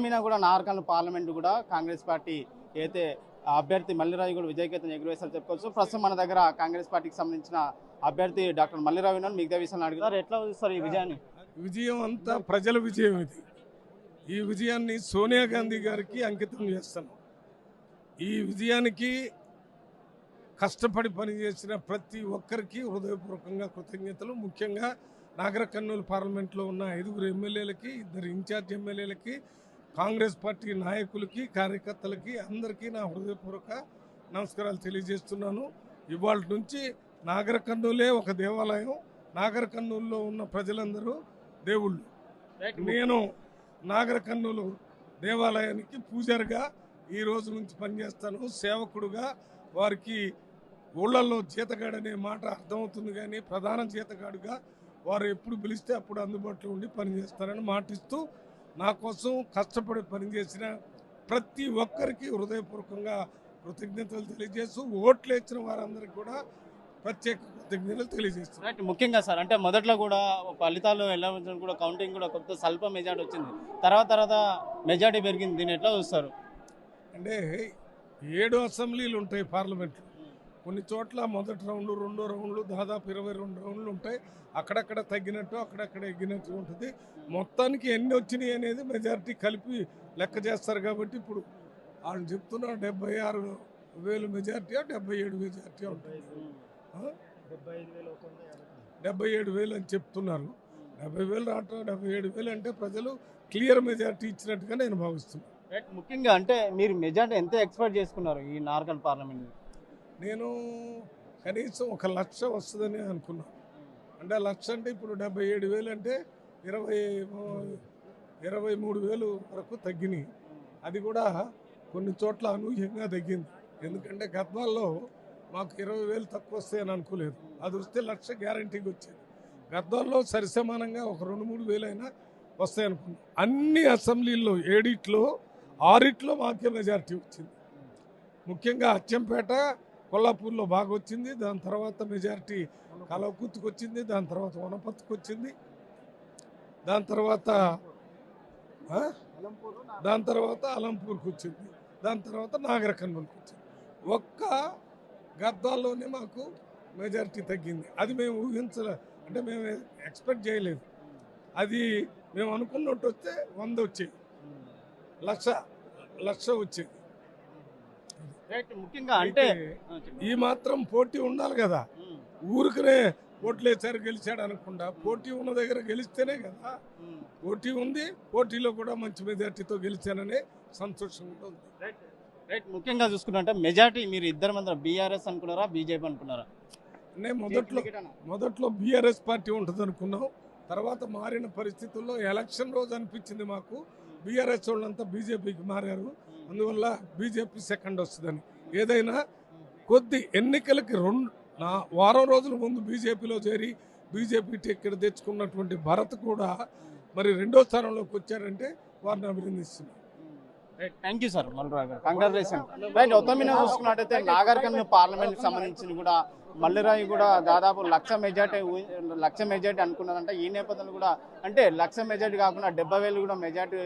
మీన కూడా నాగర్కర్నూలు పార్లమెంట్ కూడా కాంగ్రెస్ పార్టీ అయితే అభ్యర్థి మల్లిరాజు కూడా విజయకేతనం ఎగురవేశారు చెప్పుకోవచ్చు. ప్రస్తుతం మన దగ్గర కాంగ్రెస్ పార్టీకి సంబంధించిన అభ్యర్థి డాక్టర్ మల్లిరాజు ఉన్నారు. మిగతా విషయాలు అడుగుతారు. ఎట్లా చూస్తారు ఈ విజయాన్ని? విజయం అంతా ప్రజల విజయం. ఈ విజయాన్ని సోనియా గాంధీ గారికి అంకితం చేస్తాను. ఈ విజయానికి కష్టపడి పనిచేసిన ప్రతి ఒక్కరికి హృదయపూర్వకంగా కృతజ్ఞతలు. ముఖ్యంగా నాగర్కర్నూలు పార్లమెంట్లో ఉన్న 5 ఎమ్మెల్యేలకి, 2 ఇన్ఛార్జ్ ఎమ్మెల్యేలకి, కాంగ్రెస్ పార్టీ నాయకులకి, కార్యకర్తలకి అందరికీ నా హృదయపూర్వక నమస్కారాలు తెలియజేస్తున్నాను. ఇవాళ నుంచి నాగర్కర్నూలే ఒక దేవాలయం. నాగర్కర్నూలులో ఉన్న ప్రజలందరూ దేవుళ్ళు. నేను నాగర్కర్నూలు దేవాలయానికి పూజారిగా ఈ రోజు నుంచి పనిచేస్తాను. సేవకుడుగా వారికి ఊళ్ళల్లో జీతగాడనే మాట అర్థమవుతుంది, కానీ ప్రధాన జీతగాడుగా వారు ఎప్పుడు పిలిస్తే అప్పుడు అందుబాటులో ఉండి పనిచేస్తారని మాటిస్తూ, నా కోసం కష్టపడి పనిచేసిన ప్రతి ఒక్కరికి హృదయపూర్వకంగా కృతజ్ఞతలు తెలియజేస్తూ, ఓట్లు ఇచ్చిన వారందరికీ కూడా ప్రత్యేక కృతజ్ఞతలు తెలియజేస్తున్నారు. ముఖ్యంగా సార్, అంటే మొదట్లో కూడా ఫలితాలు ఎలా కూడా కౌంటింగ్ కూడా కొంత స్వల్ప మెజార్టీ వచ్చింది, తర్వాత మెజార్టీ పెరిగింది. దీన్ని ఎట్లా చూస్తారు? అంటే 7 అసెంబ్లీలు ఉంటాయి పార్లమెంట్లో. కొన్ని చోట్ల మొదటి రౌండ్, రెండో రౌండ్లు, దాదాపు 22 రౌండ్లు ఉంటాయి. అక్కడక్కడ తగ్గినట్టు, అక్కడక్కడ ఎగ్గినట్టు ఉంటుంది. మొత్తానికి ఎన్ని వచ్చినాయి అనేది మెజారిటీ కలిపి లెక్క చేస్తారు. కాబట్టి ఇప్పుడు వాళ్ళు చెప్తున్నారు 76,000 మెజారిటీ, 77 మెజారిటీ ఉంటుంది. 77,000 అని చెప్తున్నారు. 70,000 రావటం, 77,000 అంటే ప్రజలు క్లియర్ మెజారిటీ ఇచ్చినట్టుగా నేను భావిస్తున్నాను. ముఖ్యంగా అంటే మీరు మెజారిటీ ఎంత ఎక్స్పెక్ట్ చేసుకున్నారు ఈ నాగర్కర్నూలు పార్లమెంట్? నేను కనీసం 1,00,000 వస్తుందని అనుకున్నాను. అంటే 1,00,000 అంటే ఇప్పుడు 77,000 అంటే 23,000 వరకు తగ్గినాయి. అది కూడా కొన్ని చోట్ల అనూహ్యంగా తగ్గింది. ఎందుకంటే గద్వాల్లో మాకు 20,000 తక్కువ వస్తాయని అనుకోలేదు. అది వస్తే 1,00,000 గ్యారంటీకి వచ్చేది. గద్వాల్లో సరిసమానంగా ఒక 2-3 వేలు అయినా వస్తాయనుకున్నాం. అన్ని అసెంబ్లీల్లో 7 6 మాకే మెజారిటీ వచ్చింది. ముఖ్యంగా అచ్చంపేట, కొల్లాపూర్లో బాగా వచ్చింది. దాని తర్వాత మెజారిటీ కలవకుర్తికి వచ్చింది. దాని తర్వాత వనపర్తికి వచ్చింది. దాని తర్వాత అలంపూర్కి వచ్చింది. దాని తర్వాత నాగర్కర్నూలుకి వచ్చింది. ఒక్క గద్వాల్లోనే మాకు మెజారిటీ తగ్గింది. అది మేము అంటే మేము ఎక్స్పెక్ట్ చేయలేదు. అది మేము అనుకున్నట్టు వస్తే 100 వచ్చేది, 1,00,000 వచ్చేది. ముఖ్యంగా అంటే ఈ మాత్రం పోటీ ఉండాలి కదా. ఊరికనే ఓట్లేసారు గెలిచాడు అనకుండా, పోటీ ఉన్న దగ్గర గెలిస్తేనే కదా. పోటీ ఉంది, పోటీలో కూడా మంచి మెజార్టీతో గెలిచాననే సంతోషంగా ఉంది. ముఖ్యంగా చూసుకుంటే మెజార్టీ మీరు ఇద్దరు మంది బీఆర్ఎస్ అనుకున్నారా, బీజేపీ అనుకున్నారా? నేను మొదట్లో బీఆర్ఎస్ పార్టీ ఉంటుంది అనుకున్నాం. తర్వాత మారిన పరిస్థితుల్లో ఎలక్షన్ రోజు అనిపించింది మాకు బీఆర్ఎస్ వాళ్ళంతా బీజేపీకి మారారు, అందువల్ల బీజేపీ సెకండ్ వస్తుందని. ఏదైనా కొద్ది ఎన్నికలకి వారం రోజుల ముందు బీజేపీలో చేరి బీజేపీ టికెట్ తెచ్చుకున్నటువంటి భరత్ కూడా మరి 2వ స్థానంలోకి వచ్చారంటే వారిని అభినందిస్తున్నారు. థ్యాంక్ యూ సార్, మల్లిరాజు గారు, కంగ్రాచులేషన్. రైట్, మొత్తం మీద చూసుకున్నట్టయితే నాగర్కర్నూలు పార్లమెంట్ సంబంధించి కూడా మల్లిరాజు కూడా దాదాపు 1,00,000 మెజార్టీ అనుకున్నారంట. ఈ నేపథ్యంలో కూడా అంటే 1,00,000 మెజార్టీ కాకుండా 70,000 కూడా మెజార్టీ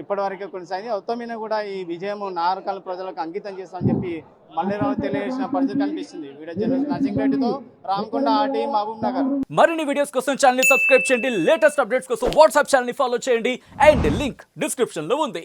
ఇప్పటివరకే కొనసాగింది. మొత్తం మీద కూడా ఈ విజయం నాగర్కర్నూలు ప్రజలకు అంకితం చేస్తామని చెప్పి మల్లిరాజు తెలియజేసిన పరిస్థితి కనిపిస్తుంది. వీడియో జర్నలిస్ట్ నర్సింగ్ రెడ్డితో రామకొండ, ఆర్టీ, మహబూబ్ నగర్. మరిన్ని వీడియోస్ కోసం ఛానల్ ని సబ్స్క్రైబ్ చేయండి. లేటెస్ట్ అప్డేట్స్ కోసం వాట్సాప్ ఛానల్ ని ఫాలో చేయండి. అండ్ లింక్ డిస్క్రిప్షన్ లో ఉంది.